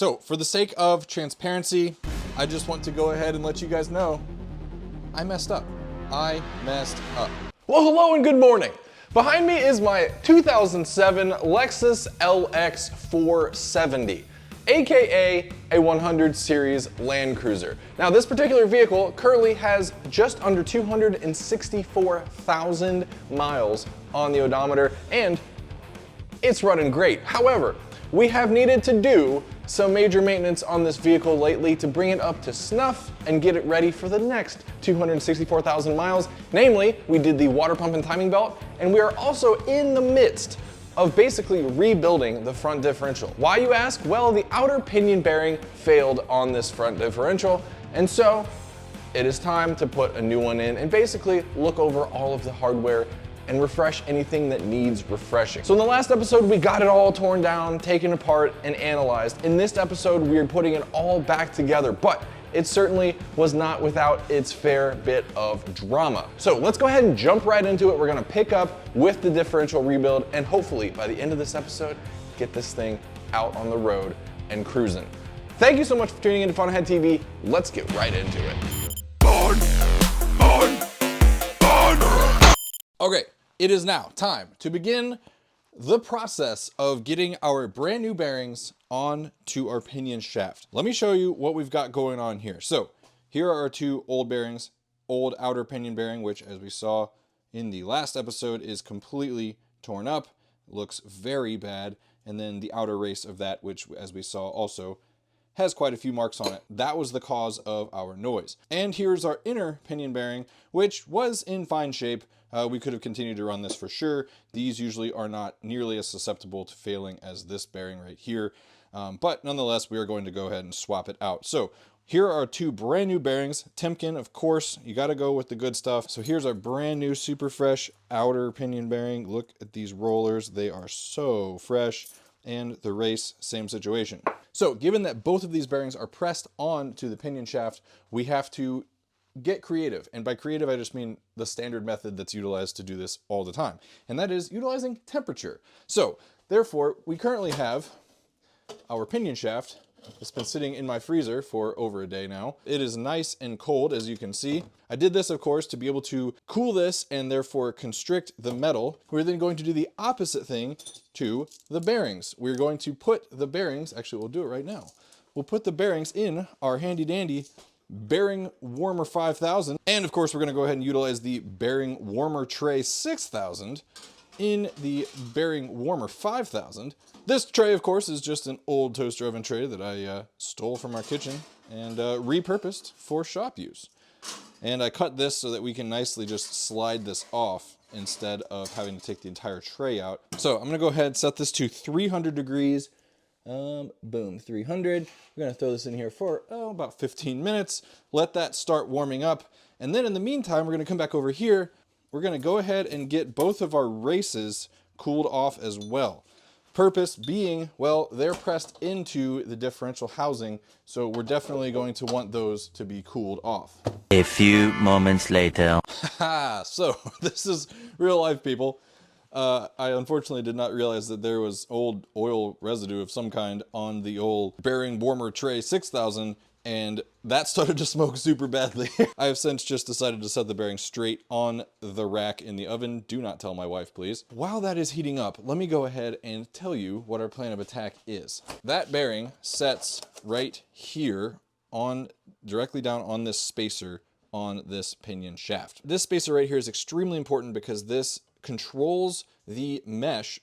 So for the sake of transparency, I just want to go ahead and let you guys know I messed up. I messed up. Well, hello and good morning. Behind me is my 2007 Lexus LX 470, aka a 100 series Land Cruiser. Now, this particular vehicle currently has just under 264,000 miles on the odometer, and it's running great. However, we have needed to do some major maintenance on this vehicle lately to bring it up to snuff and get it ready for the next 264,000 miles. Namely, we did the water pump and timing belt, and we are also in the midst of basically rebuilding the front differential. Why, you ask? Well, the outer pinion bearing failed on this front differential, and so it is time to put a new one in and basically look over all of the hardware and refresh anything that needs refreshing. So in the last episode, we got it all torn down, taken apart, and analyzed. In this episode, we are putting it all back together, but it certainly was not without its fair bit of drama. So let's go ahead and jump right into it. We're gonna pick up with the differential rebuild, and hopefully by the end of this episode, get this thing out on the road and cruising. Thank you so much for tuning into Funhead TV. Let's get right into it. Okay, it is now time to begin the process of getting our brand new bearings onto our pinion shaft. Let me show you what we've got going on here. So here are our two old bearings, old outer pinion bearing, which as we saw in the last episode is completely torn up, looks very bad. And then the outer race of that, which as we saw also has quite a few marks on it. That was the cause of our noise. And here's our inner pinion bearing, which was in fine shape. We could have continued to run this for sure. These usually are not nearly as susceptible to failing as this bearing right here. But nonetheless, we are going to go ahead and swap it out. So here are two brand new bearings. Timken, of course, you got to go with the good stuff. So here's our brand new super fresh outer pinion bearing. Look at these rollers. They are so fresh. And the race, same situation. So given that both of these bearings are pressed onto the pinion shaft, we have to get creative. And by creative, I just mean the standard method that's utilized to do this all the time. And that is utilizing temperature. So therefore, we currently have our pinion shaft. It's been sitting in my freezer for over a day now. It is nice and cold, as you can see. I did this, of course, to be able to cool this and therefore constrict the metal. We're then going to do the opposite thing to the bearings. We're going to put the bearings, actually we'll do it right now. We'll put the bearings in our handy dandy bearing warmer 5000. And of course, we're gonna go ahead and utilize the bearing warmer tray 6000 in the bearing warmer 5000. This tray, of course, is just an old toaster oven tray that I stole from our kitchen and repurposed for shop use. And I cut this so that we can nicely just slide this off instead of having to take the entire tray out. So I'm gonna go ahead and set this to 300 degrees. Boom, 300. We're gonna throw this in here for about 15 minutes. Let that start warming up. And then in the meantime, we're gonna come back over here. We're gonna go ahead and get both of our races cooled off as well. Purpose being, well, they're pressed into the differential housing, so we're definitely going to want those to be cooled off. A few moments later. So this is real life, people. I unfortunately did not realize that there was old oil residue of some kind on the old bearing warmer tray 6000, and that started to smoke super badly. I have since just decided to set the bearing straight on the rack in the oven. Do not tell my wife, please. While that is heating up, let me go ahead and tell you what our plan of attack is. That bearing sets right here on directly down on this spacer on this pinion shaft. This spacer right here is extremely important because this controls the mesh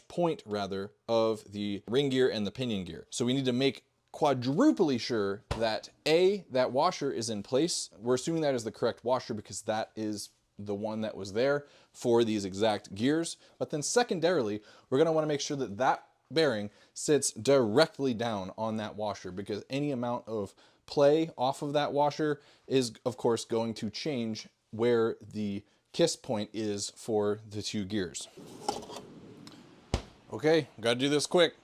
point rather, of the ring gear and the pinion gear. So we need to make quadruply sure that that washer is in place. We're assuming that is the correct washer because that is the one that was there for these exact gears. But then secondarily, we're gonna wanna make sure that that bearing sits directly down on that washer, because any amount of play off of that washer is of course going to change where the kiss point is for the two gears. Okay, gotta do this quick.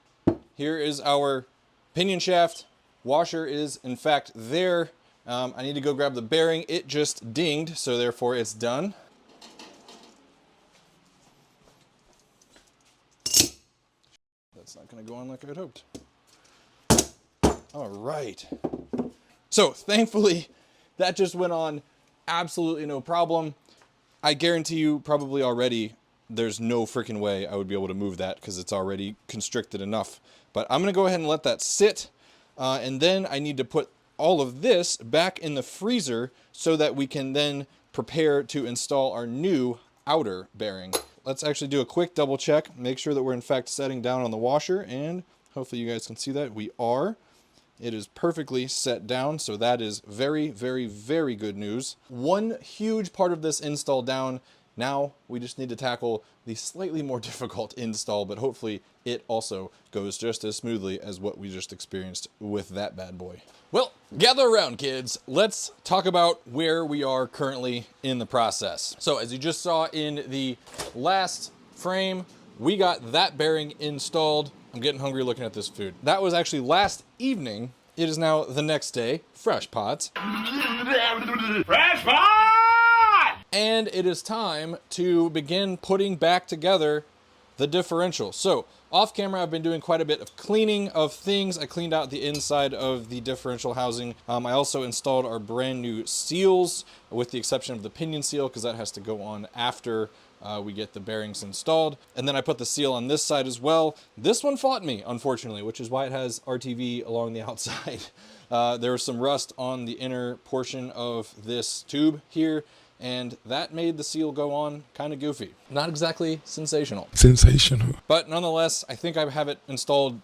Here is our pinion shaft. Washer is in fact there. I need to go grab the bearing. It just dinged, so therefore it's done. That's not gonna go on like I had hoped. All right. So thankfully that just went on absolutely no problem. I guarantee you probably already there's no freaking way I would be able to move that because it's already constricted enough. But I'm going to go ahead and let that sit. And then I need to put all of this back in the freezer so that we can then prepare to install our new outer bearing. Let's actually do a quick double check, make sure that we're in fact setting down on the washer, and hopefully you guys can see that we are. It is perfectly set down, so that is very, very, very good news. One huge part of this install down. Now we just need to tackle the slightly more difficult install, but hopefully it also goes just as smoothly as what we just experienced with that bad boy. Well, gather around, kids. Let's talk about where we are currently in the process. So as you just saw in the last frame, we got that bearing installed. I'm getting hungry looking at this food. That was actually last evening. It is now the next day. Fresh pots. Fresh pot! And it is time to begin putting back together the differential. So off camera, I've been doing quite a bit of cleaning of things. I cleaned out the inside of the differential housing. I also installed our brand new seals, with the exception of the pinion seal, because that has to go on after we get the bearings installed. And then I put the seal on this side as well. This one fought me, unfortunately, which is why it has RTV along the outside. There was some rust on the inner portion of this tube here, and that made the seal go on kind of goofy. Not exactly sensational. Sensational. But nonetheless, I think I have it installed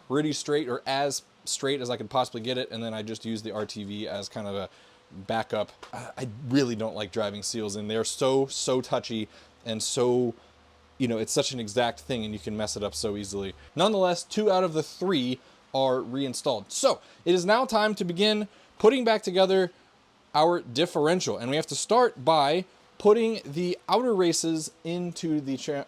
pretty straight, or as straight as I could possibly get it, and then I just use the RTV as kind of a backup. I really don't like driving seals in. They're so touchy and so, you know, it's such an exact thing and you can mess it up so easily. Nonetheless, 2 out of the 3 are reinstalled. So it is now time to begin putting back together our differential, and we have to start by putting the outer races into the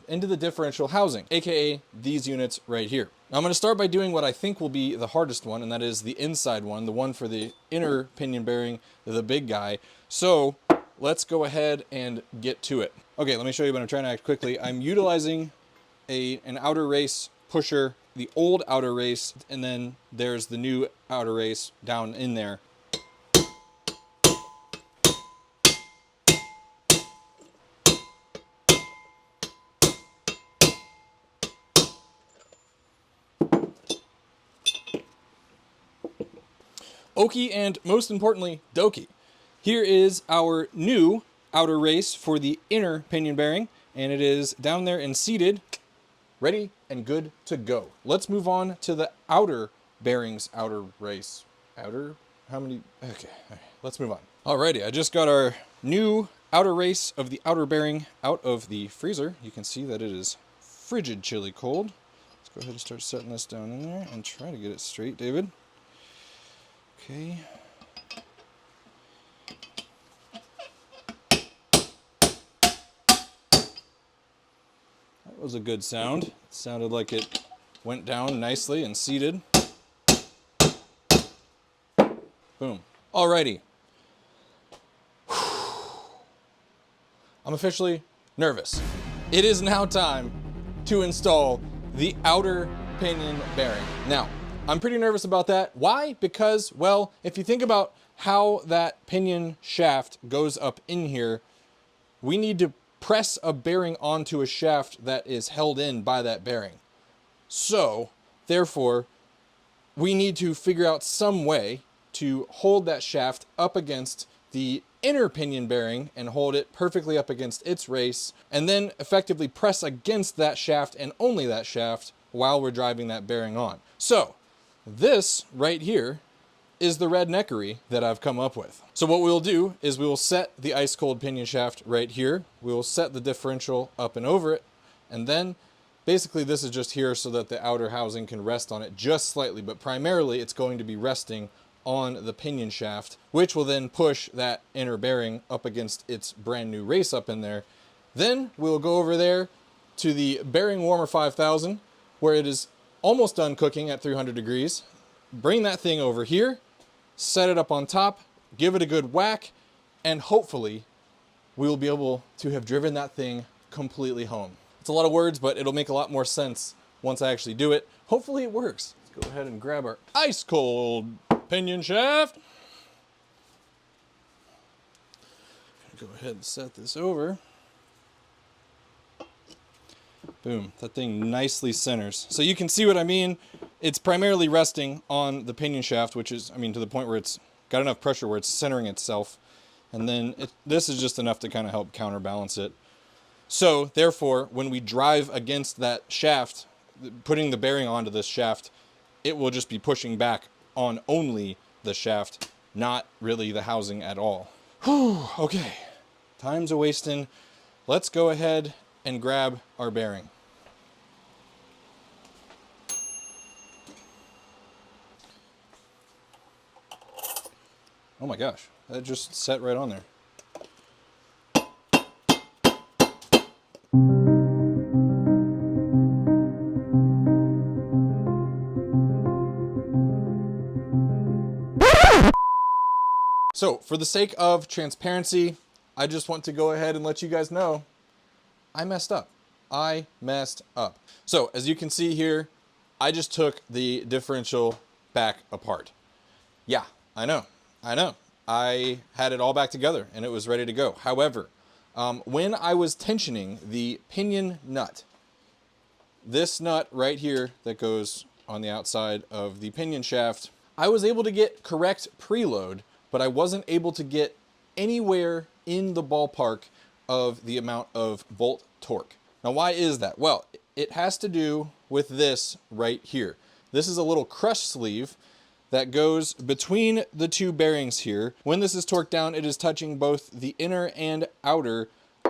into the differential housing, aka these units right here. Now I'm going to start by doing what I think will be the hardest one, and that is the inside one, the one for the inner pinion bearing, the big guy. So let's go ahead and get to it. Okay, let me show you, but I'm trying to act quickly. I'm utilizing an outer race pusher, the old outer race, and then there's the new outer race down in there. Okie, and most importantly, dokie. Here is our new outer race for the inner pinion bearing, and it is down there and seated, ready and good to go. Let's move on to the outer bearings, outer race. Outer? How many? Okay, all right, let's move on. Alrighty, I just got our new outer race of the outer bearing out of the freezer. You can see that it is frigid chili cold. Let's go ahead and start setting this down in there and try to get it straight, David. Okay. That was a good sound. It sounded like it went down nicely and seated. Boom. Alrighty. I'm officially nervous. It is now time to install the outer pinion bearing. Now, I'm pretty nervous about that. Why? Because, well, if you think about how that pinion shaft goes up in here, we need to press a bearing onto a shaft that is held in by that bearing. So, therefore, we need to figure out some way to hold that shaft up against the inner pinion bearing and hold it perfectly up against its race, and then effectively press against that shaft and only that shaft while we're driving that bearing on. So, this right here is the redneckery that I've come up with. So what we'll do is we will set the ice cold pinion shaft right here. We will set the differential up and over it. And then basically this is just here so that the outer housing can rest on it just slightly, but primarily it's going to be resting on the pinion shaft, which will then push that inner bearing up against its brand new race up in there. Then we'll go over there to the bearing warmer 5000, where it is almost done cooking at 300 degrees. Bring that thing over here, set it up on top, give it a good whack, and hopefully we will be able to have driven that thing completely home. It's a lot of words, but it'll make a lot more sense once I actually do it. Hopefully it works. Go ahead and grab our ice cold pinion shaft. Go ahead and set this over. Boom, that thing nicely centers. So you can see what I mean. It's primarily resting on the pinion shaft, which is, I mean, to the point where it's got enough pressure where it's centering itself. And then this is just enough to kind of help counterbalance it. So therefore, when we drive against that shaft, putting the bearing onto this shaft, it will just be pushing back on only the shaft, not really the housing at all. Whew, okay, time's a wasting. Let's go ahead and grab our bearing. Oh my gosh, that just set right on there. So for the sake of transparency, I just want to go ahead and let you guys know I messed up. I messed up. So as you can see here, I just took the differential back apart. Yeah, I know. I had it all back together and it was ready to go. However, when I was tensioning the pinion nut, this nut right here that goes on the outside of the pinion shaft, I was able to get correct preload, but I wasn't able to get anywhere in the ballpark of the amount of bolt torque. Now, why is that? Well, it has to do with this right here. This is a little crush sleeve that goes between the two bearings here. When this is torqued down, it is touching both the inner and outer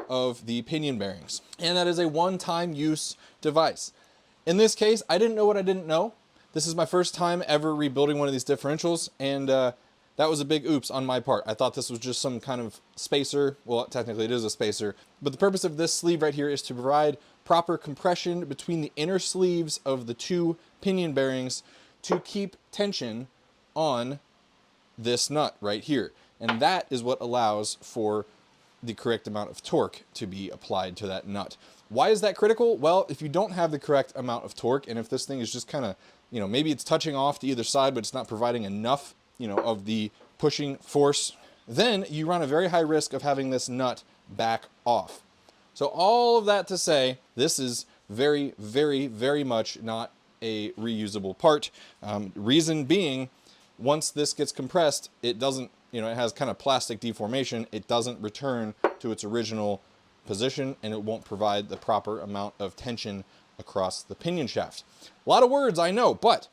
of the pinion bearings. And that is a one-time use device. In this case, I didn't know what I didn't know. This is my first time ever rebuilding one of these differentials, and that was a big oops on my part. I thought this was just some kind of spacer. Well, technically it is a spacer, but the purpose of this sleeve right here is to provide proper compression between the inner sleeves of the two pinion bearings to keep tension on this nut right here. And that is what allows for the correct amount of torque to be applied to that nut. Why is that critical? Well, if you don't have the correct amount of torque, and if this thing is just kind of, you know, maybe it's touching off to either side, but it's not providing enough, you know, of the pushing force, then you run a very high risk of having this nut back off. So all of that to say, this is very, very, very much not a reusable part. Reason being, once this gets compressed, it doesn't, you know, it has kind of plastic deformation. It doesn't return to its original position, and it won't provide the proper amount of tension across the pinion shaft. A lot of words, I know, but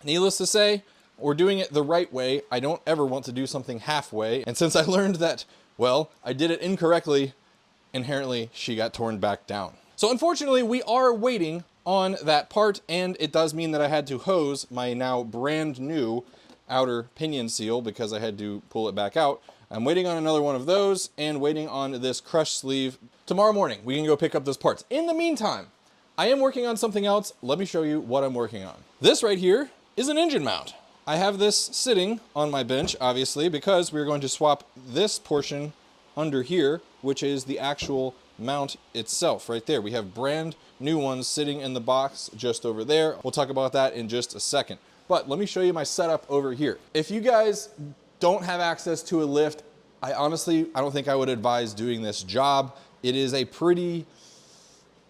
needless to say, we're doing it the right way. I don't ever want to do something halfway. And since I learned that, well, I did it incorrectly, inherently, she got torn back down. So unfortunately, we are waiting on that part, and it does mean that I had to hose my now brand new outer pinion seal because I had to pull it back out. I'm waiting on another one of those and waiting on this crush sleeve. Tomorrow morning, we can go pick up those parts. In the meantime, I am working on something else. Let me show you what I'm working on. This right here is an engine mount. I have this sitting on my bench, obviously, because we're going to swap this portion under here, which is the actual mount itself right there. We have brand new ones sitting in the box just over there. We'll talk about that in just a second. But let me show you my setup over here. If you guys don't have access to a lift, I don't think I would advise doing this job. It is a pretty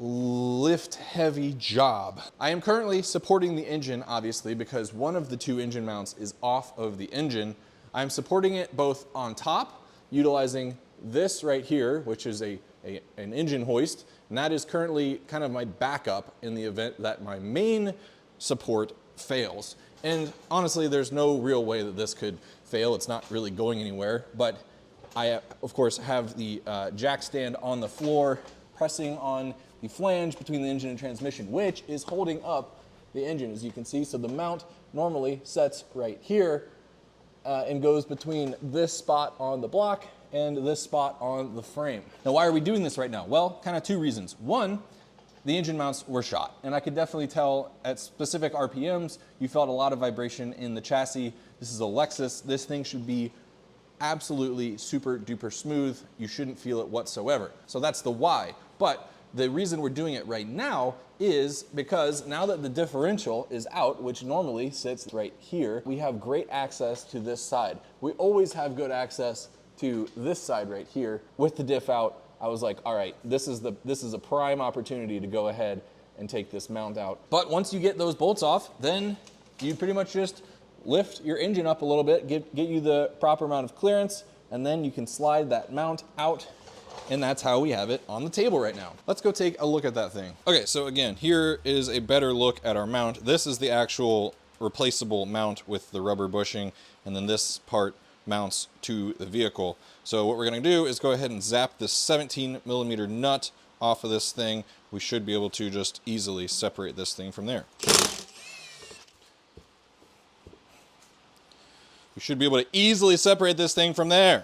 lift heavy job. I am currently supporting the engine, obviously, because one of the two engine mounts is off of the engine. I'm supporting it both on top, utilizing this right here, which is an engine hoist, and that is currently kind of my backup in the event that my main support fails. And honestly, there's no real way that this could fail. It's not really going anywhere, but I, of course, have the jack stand on the floor, pressing on the flange between the engine and transmission, which is holding up the engine, as you can see. So the mount normally sets right here and goes between this spot on the block and this spot on the frame. Now, why are we doing this right now? Well, kind of two reasons. One, the engine mounts were shot, and I could definitely tell at specific RPMs, you felt a lot of vibration in the chassis. This is a Lexus. This thing should be absolutely super duper smooth. You shouldn't feel it whatsoever. So that's the why. But the reason we're doing it right now is because now that the differential is out, which normally sits right here, we have great access to this side. We always have good access to this side right here. With the diff out, I was like, all right, this is a prime opportunity to go ahead and take this mount out. But once you get those bolts off, then you pretty much just lift your engine up a little bit, get you the proper amount of clearance, and then you can slide that mount out. And that's how we have it on the table right now. Let's go take a look at that thing. Okay, so again, here is a better look at our mount. This is the actual replaceable mount with the rubber bushing, and then this part mounts to the vehicle. So what we're gonna do is go ahead and zap this 17mm nut off of this thing. We should be able to just easily separate this thing from there. We should be able to easily separate this thing from there.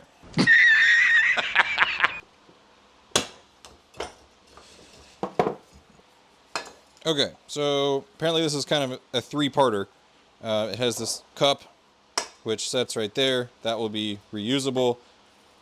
Okay, so apparently this is kind of a three-parter. It has this cup, which sets right there. That will be reusable.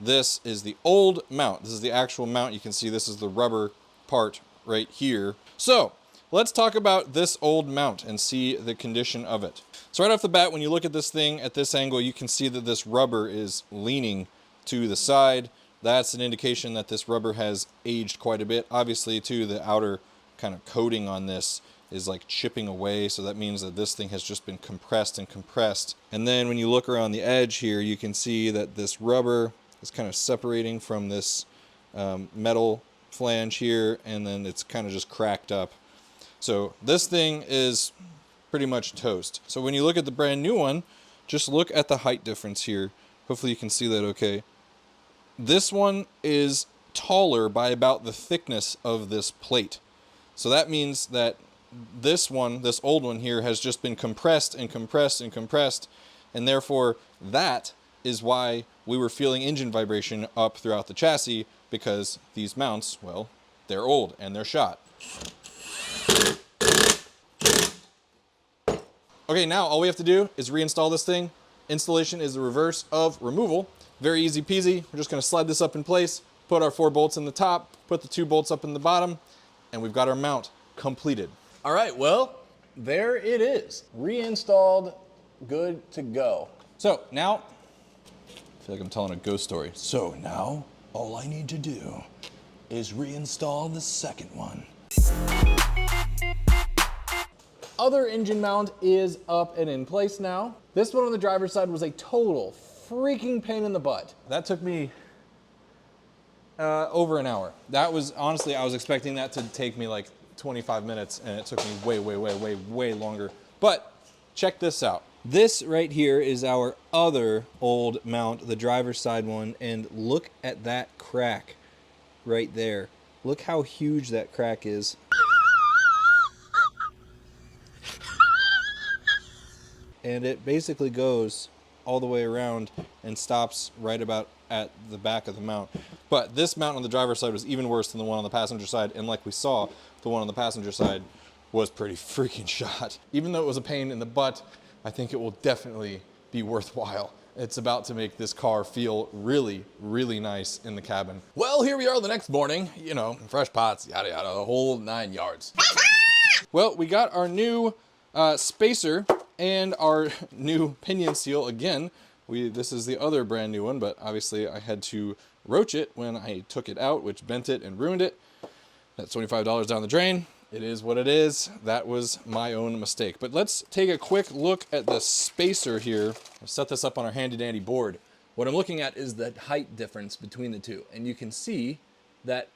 This is the old mount. This is the actual mount. You can see this is the rubber part right here. So let's talk about this old mount and see the condition of it. So right off the bat, when you look at this thing at this angle, you can see that this rubber is leaning to the side. That's an indication that this rubber has aged quite a bit. Obviously, too, the outer kind of coating on this is like chipping away, so that means that this thing has just been compressed and compressed. And then when you look around the edge here, you can see that this rubber is kind of separating from this metal flange here, and then it's kind of just cracked up. So this thing is pretty much toast. So when you look at the brand new one, just look at the height difference here. Hopefully you can see that okay. This one is taller by about the thickness of this plate. So that means that this one, this old one here, has just been compressed and compressed and compressed, and therefore that is why we were feeling engine vibration up throughout the chassis, because these mounts, well, they're old and they're shot. Okay, now all we have to do is reinstall this thing. Installation is the reverse of removal. Very easy peasy. We're just gonna slide this up in place, put our 4 bolts in the top, put the 2 bolts up in the bottom, and we've got our mount completed. All right, well, there it is. Reinstalled, good to go. So now, I feel like I'm telling a ghost story. So now, all I need to do is reinstall the second one. Other engine mount is up and in place now. This one on the driver's side was a total freaking pain in the butt. That took me over an hour. That was, honestly, I was expecting that to take me like 25 minutes, and it took me way longer. But check this out. This right here is our other old mount, the driver's side one, and look at that crack right there. Look how huge that crack is. And it basically goes all the way around and stops right about at the back of the mount. But this mount on the driver's side was even worse than the one on the passenger side, and like we saw, the one on the passenger side was pretty freaking shot. Even though it was a pain in the butt, I think it will definitely be worthwhile. It's about to make this car feel really, really nice in the cabin. Well, here we are the next morning, you know, fresh pots, yada yada, the whole 9 yards. Well, we got our new spacer and our new pinion seal again. This is the other brand new one, but obviously I had to roach it when I took it out, which bent it and ruined it. That's $25 down the drain. It is what it is. That was my own mistake. But let's take a quick look at the spacer here. I'll set this up on our handy dandy board. What I'm looking at is the height difference between the two. And you can see that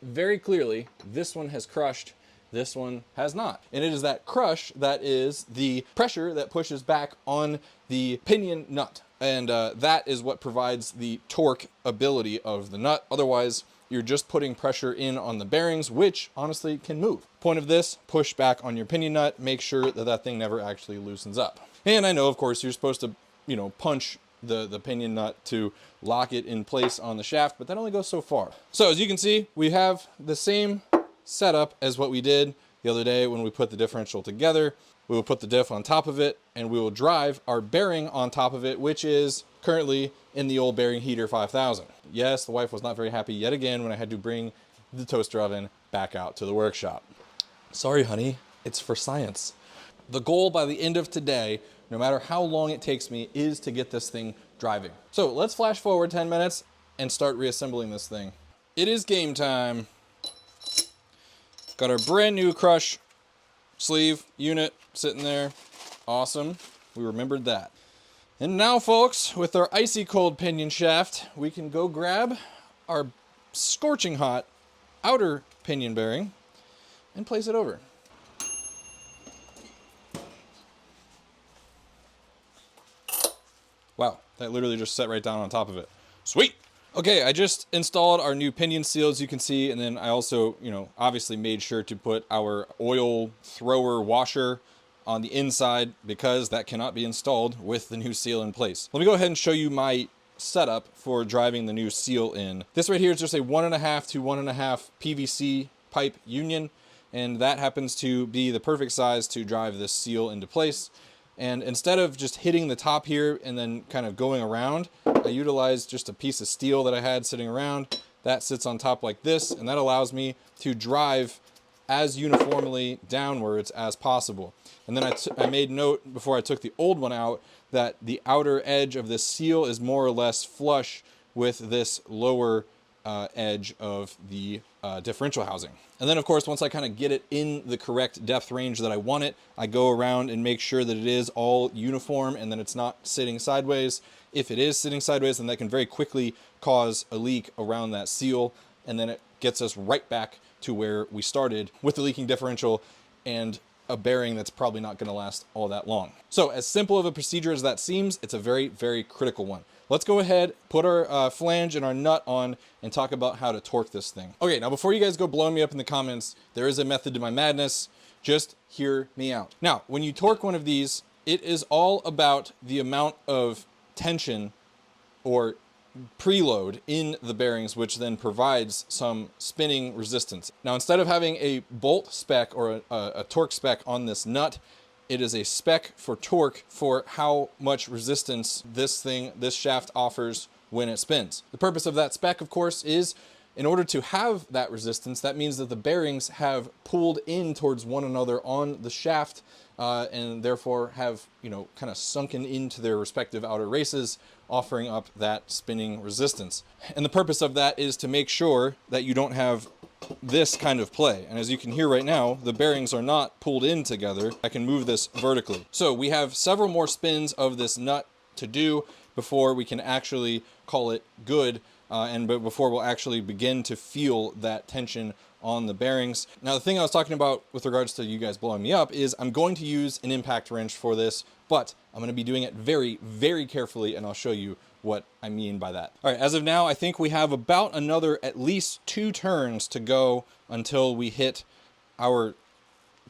very clearly this one has crushed, this one has not. And it is that crush that is the pressure that pushes back on the pinion nut. And that is what provides the torque ability of the nut. Otherwise, you're just putting pressure in on the bearings, which honestly can move. Point of this, push back on your pinion nut, make sure that that thing never actually loosens up. And I know, of course, you're supposed to, you know, punch the pinion nut to lock it in place on the shaft, but that only goes so far. So as you can see, we have the same setup as what we did the other day when we put the differential together. We will put the diff on top of it, and we will drive our bearing on top of it, which is currently in the old bearing heater 5000. Yes, the wife was not very happy yet again when I had to bring the toaster oven back out to the workshop. Sorry, honey, it's for science. The goal by the end of today, no matter how long it takes me, is to get this thing driving. So let's flash forward 10 minutes and start reassembling this thing. It is game time. Got our brand new Crush sleeve unit sitting there. Awesome. We remembered that. And now, folks, with our icy cold pinion shaft, we can go grab our scorching hot outer pinion bearing and place it over. Wow, that literally just set right down on top of it. Sweet! Okay, I just installed our new pinion seal, as you can see, and then I also, obviously made sure to put our oil thrower washer on the inside because that cannot be installed with the new seal in place. Let me go ahead and show you my setup for driving the new seal in. This right here is just a 1.5 to 1.5 PVC pipe union, and that happens to be the perfect size to drive this seal into place. And instead of just hitting the top here and then kind of going around, I utilized just a piece of steel that I had sitting around. That sits on top like this, and that allows me to drive as uniformly downwards as possible. And then I made note before I took the old one out that the outer edge of this seal is more or less flush with this lower edge of the differential housing. And then of course, once I kind of get it in the correct depth range that I want it, I go around and make sure that it is all uniform and that it's not sitting sideways. If it is sitting sideways, then that can very quickly cause a leak around that seal, and then it gets us right back to where we started with the leaking differential and a bearing that's probably not going to last all that long. So as simple of a procedure as that seems, it's a very, very critical one. Let's go ahead, put our flange and our nut on and talk about how to torque this thing. Okay, now before you guys go blowing me up in the comments, there is a method to my madness. Just hear me out. Now, when you torque one of these, it is all about the amount of tension or preload in the bearings, which then provides some spinning resistance. Now, instead of having a bolt spec or a torque spec on this nut, it is a spec for torque for how much resistance this shaft offers when it spins. The purpose of that spec, of course, is in order to have that resistance, that means that the bearings have pulled in towards one another on the shaft and therefore have, kind of sunken into their respective outer races, offering up that spinning resistance. And the purpose of that is to make sure that you don't have this kind of play. And as you can hear right now, the bearings are not pulled in together. I can move this vertically. So we have several more spins of this nut to do before we can actually call it good, but before we'll actually begin to feel that tension on the bearings. Now, the thing I was talking about with regards to you guys blowing me up is I'm going to use an impact wrench for this, but I'm going to be doing it very, very carefully, and I'll show you what I mean by that. All right, as of now, I think we have about another at least 2 turns to go until we hit our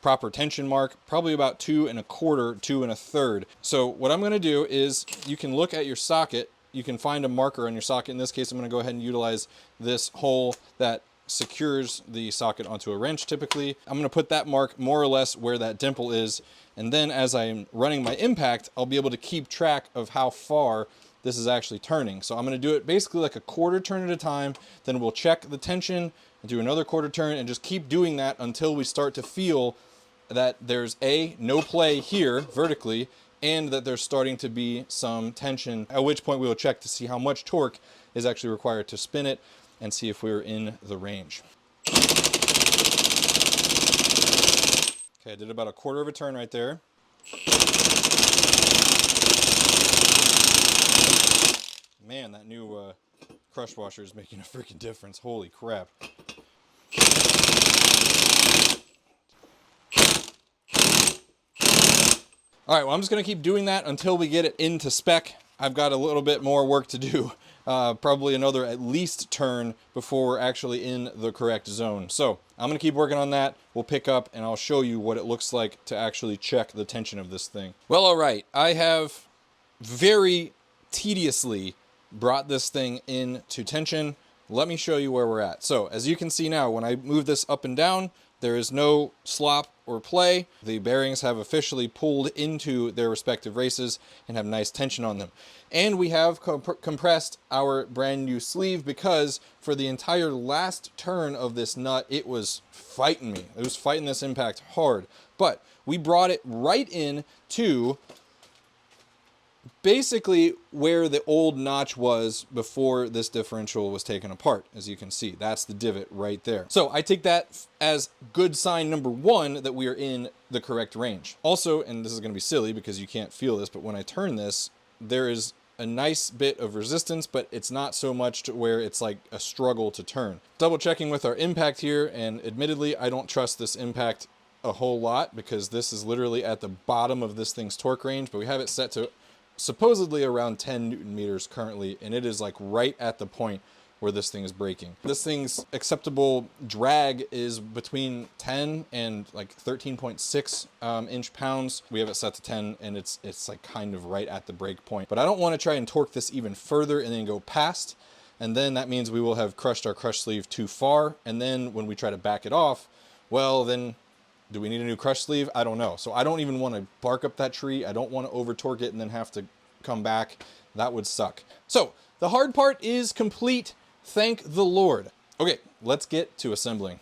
proper tension mark, probably about 2 1/4, 2 1/3. So what I'm going to do is you can look at your socket. You can find a marker on your socket. In this case, I'm going to go ahead and utilize this hole that secures the socket onto a wrench typically. I'm going to put that mark more or less where that dimple is, and then as I'm running my impact, I'll be able to keep track of how far this is actually turning. So I'm going to do it basically like a 1/4 turn at a time, then we'll check the tension and do another 1/4 turn and just keep doing that until we start to feel that there's no play here vertically, and that there's starting to be some tension, at which point we will check to see how much torque is actually required to spin it and see if we're in the range. Okay, I did about a 1/4 of a turn right there. Man, that new crush washer is making a freaking difference. Holy crap. All right, well, I'm just going to keep doing that until we get it into spec. I've got a little bit more work to do, probably another at least turn before we're actually in the correct zone. So I'm going to keep working on that. We'll pick up and I'll show you what it looks like to actually check the tension of this thing. Well, all right, I have very tediously brought this thing into tension. Let me show you where we're at. So as you can see now, when I move this up and down, there is no slop or play. The bearings have officially pulled into their respective races and have nice tension on them. And we have compressed our brand new sleeve because for the entire last turn of this nut, it was fighting me. It was fighting this impact hard. But we brought it right in to basically where the old notch was before this differential was taken apart. As you can see, that's the divot right there. So I take that as good sign number one that we are in the correct range. Also, and this is going to be silly because you can't feel this, but when I turn this, there is a nice bit of resistance, but it's not so much to where it's like a struggle to turn. Double checking with our impact here, and admittedly, I don't trust this impact a whole lot because this is literally at the bottom of this thing's torque range, but we have it set to supposedly around 10 Newton meters currently, and it is like right at the point where this thing is braking. This thing's acceptable drag is between 10 and like 13.6 inch-pounds. We have it set to 10, and it's like kind of right at the brake point. But I don't want to try and torque this even further and then go past, and then that means we will have crushed our crush sleeve too far, and then when we try to back it off, well then, do we need a new crush sleeve? I don't know. So I don't even want to bark up that tree. I don't want to over torque it and then have to come back. That would suck. So the hard part is complete. Thank the Lord. Okay, let's get to assembling.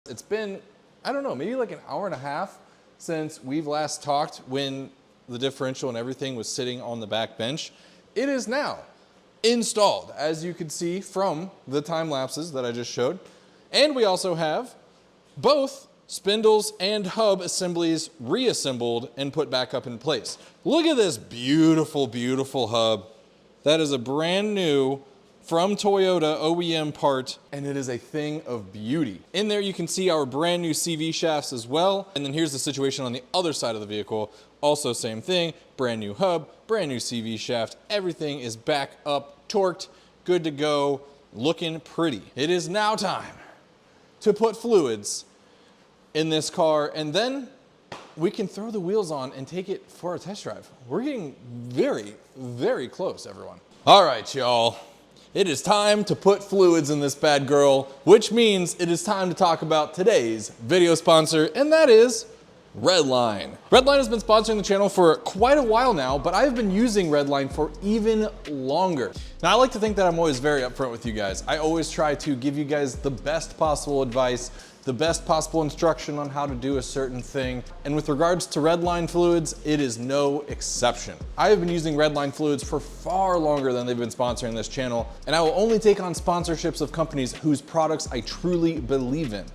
It's been, I don't know, maybe like an hour and a half since we've last talked when the differential and everything was sitting on the back bench. It is now installed, as you can see from the time lapses that I just showed. And we also have both spindles and hub assemblies reassembled and put back up in place. Look at this beautiful, beautiful hub. That is a brand new from Toyota OEM part, and it is a thing of beauty. In there you can see our brand new CV shafts as well. And then here's the situation on the other side of the vehicle. Also same thing, brand new hub, brand new CV shaft. Everything is back up, torqued, good to go, looking pretty. It is now time to put fluids in this car, and then we can throw the wheels on and take it for a test drive. We're getting very, very close, everyone. All right, y'all. It is time to put fluids in this bad girl, which means it is time to talk about today's video sponsor, and that is Redline. Redline has been sponsoring the channel for quite a while now, but I've been using Redline for even longer. Now, I like to think that I'm always very upfront with you guys. I always try to give you guys the best possible advice, the best possible instruction on how to do a certain thing. And with regards to Redline fluids, it is no exception. I have been using Redline fluids for far longer than they've been sponsoring this channel, and I will only take on sponsorships of companies whose products I truly believe in.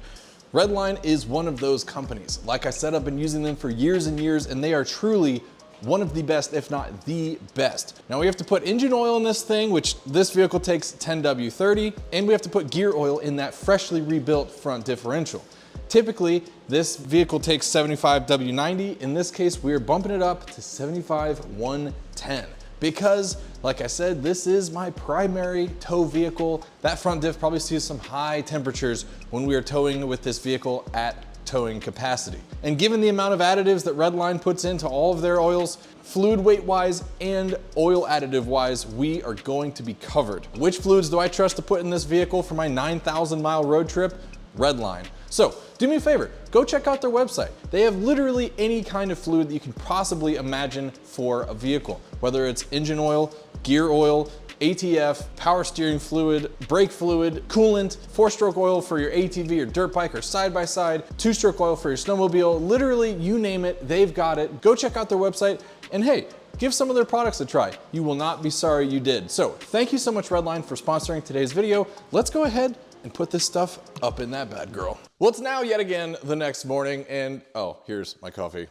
Redline is one of those companies. Like I said, I've been using them for years and years, and they are truly one of the best, if not the best. Now we have to put engine oil in this thing, which this vehicle takes 10W30, and we have to put gear oil in that freshly rebuilt front differential. Typically, this vehicle takes 75W90. In this case, we are bumping it up to 75-110. Because, like I said, this is my primary tow vehicle. That front diff probably sees some high temperatures when we are towing with this vehicle at towing capacity. And given the amount of additives that Redline puts into all of their oils, fluid weight wise and oil additive wise, we are going to be covered. Which fluids do I trust to put in this vehicle for my 9,000 mile road trip? Redline. So do me a favor, go check out their website. They have literally any kind of fluid that you can possibly imagine for a vehicle, whether it's engine oil, gear oil, ATF, power steering fluid, brake fluid, coolant, 4-stroke oil for your ATV or dirt bike or side-by-side, 2-stroke oil for your snowmobile, literally you name it, they've got it. Go check out their website, and hey, give some of their products a try. You will not be sorry you did. So thank you so much, Redline, for sponsoring today's video. Let's go ahead and put this stuff up in that bad girl. Well, it's now yet again the next morning, and oh, here's my coffee.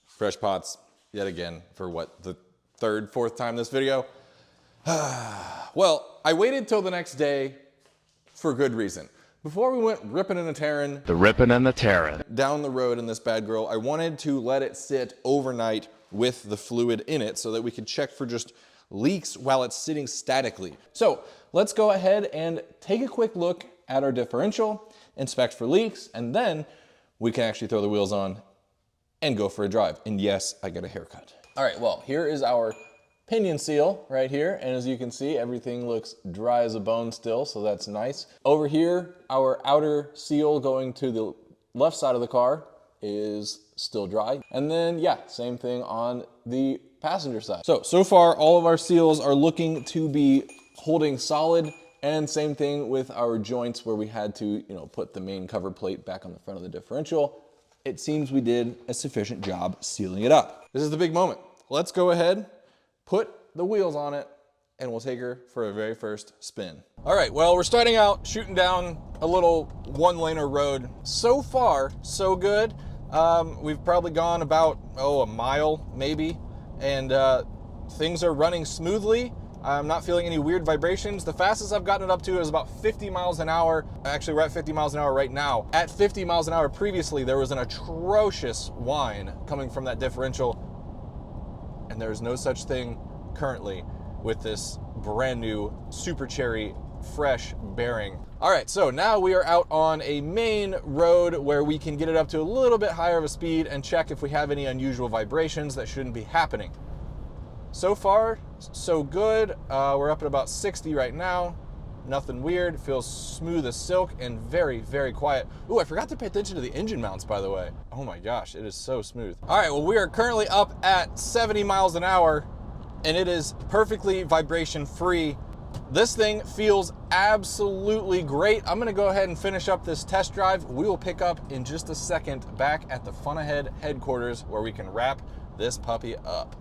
Fresh pots, yet again, for what, the third, fourth time this video? Well, I waited till the next day for good reason. Before we went ripping and a tearing The ripping and the tearing. down the road in this bad girl, I wanted to let it sit overnight with the fluid in it so that we could check for just leaks while it's sitting statically. So let's go ahead and take a quick look at our differential, inspect for leaks, and then we can actually throw the wheels on and go for a drive. And yes, I got a haircut. All right, well, here is our pinion seal right here. And as you can see, everything looks dry as a bone still, so that's nice. Over here, our outer seal going to the left side of the car is still dry. And then, yeah, same thing on the passenger side. So far, all of our seals are looking to be holding solid, and same thing with our joints where we had to, put the main cover plate back on the front of the differential. It seems we did a sufficient job sealing it up. This is the big moment. Let's go ahead, put the wheels on it, and we'll take her for a very first spin. All right, well, we're starting out shooting down a little one-laner road. So far, so good. We've probably gone about, a mile maybe, and things are running smoothly. I'm not feeling any weird vibrations. The fastest I've gotten it up to is about 50 miles an hour. Actually, we're at 50 miles an hour right now. At 50 miles an hour previously, there was an atrocious whine coming from that differential, and there's no such thing currently with this brand new Super Cherry fresh bearing. All right, so now we are out on a main road where we can get it up to a little bit higher of a speed and check if we have any unusual vibrations that shouldn't be happening. So far, so good. We're up at about 60 right now. Nothing weird. Feels smooth as silk and very, very quiet. Ooh, I forgot to pay attention to the engine mounts, by the way. Oh my gosh, it is so smooth. All right, well, we are currently up at 70 miles an hour, and it is perfectly vibration free. This thing feels absolutely great. I'm gonna go ahead and finish up this test drive. We will pick up in just a second back at the Fun Ahead headquarters where we can wrap this puppy up.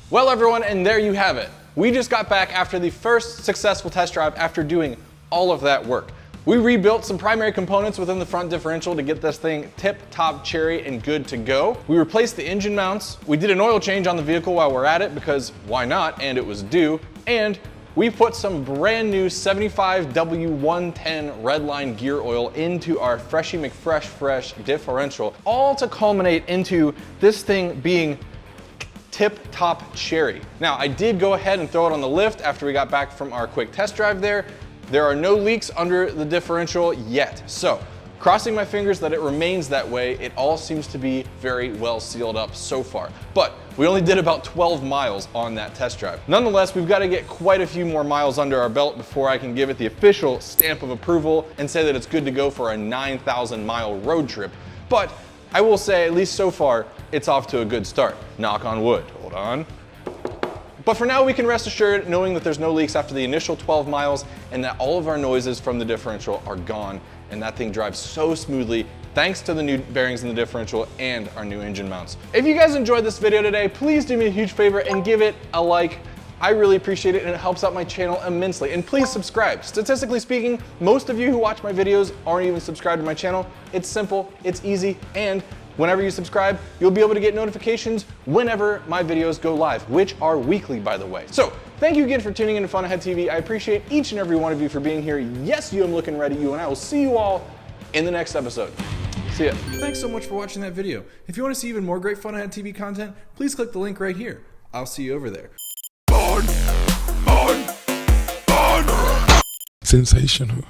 Well, everyone, and there you have it. We just got back after the first successful test drive after doing all of that work. We rebuilt some primary components within the front differential to get this thing tip-top cherry and good to go. We replaced the engine mounts. We did an oil change on the vehicle while we're at it because why not, and it was due. And we put some brand new 75W110 Redline gear oil into our Freshie McFresh Fresh differential, all to culminate into this thing being tip-top cherry. Now, I did go ahead and throw it on the lift after we got back from our quick test drive there. There are no leaks under the differential yet. So, crossing my fingers that it remains that way. It all seems to be very well sealed up so far. But we only did about 12 miles on that test drive. Nonetheless, we've got to get quite a few more miles under our belt before I can give it the official stamp of approval and say that it's good to go for a 9,000 mile road trip. But I will say, at least so far, it's off to a good start. Knock on wood. Hold on. But for now, we can rest assured knowing that there's no leaks after the initial 12 miles and that all of our noises from the differential are gone, and that thing drives so smoothly thanks to the new bearings in the differential and our new engine mounts. If you guys enjoyed this video today, please do me a huge favor and give it a like. I really appreciate it, and it helps out my channel immensely. And please subscribe. Statistically speaking, most of you who watch my videos aren't even subscribed to my channel. It's simple, it's easy, and whenever you subscribe, you'll be able to get notifications whenever my videos go live, which are weekly, by the way. So, thank you again for tuning in to Fun Ahead TV. I appreciate each and every one of you for being here. Yes, you, I'm looking right at you, and I will see you all in the next episode. See ya. Thanks so much for watching that video. If you want to see even more great Fun Ahead TV content, please click the link right here. I'll see you over there. Sensational.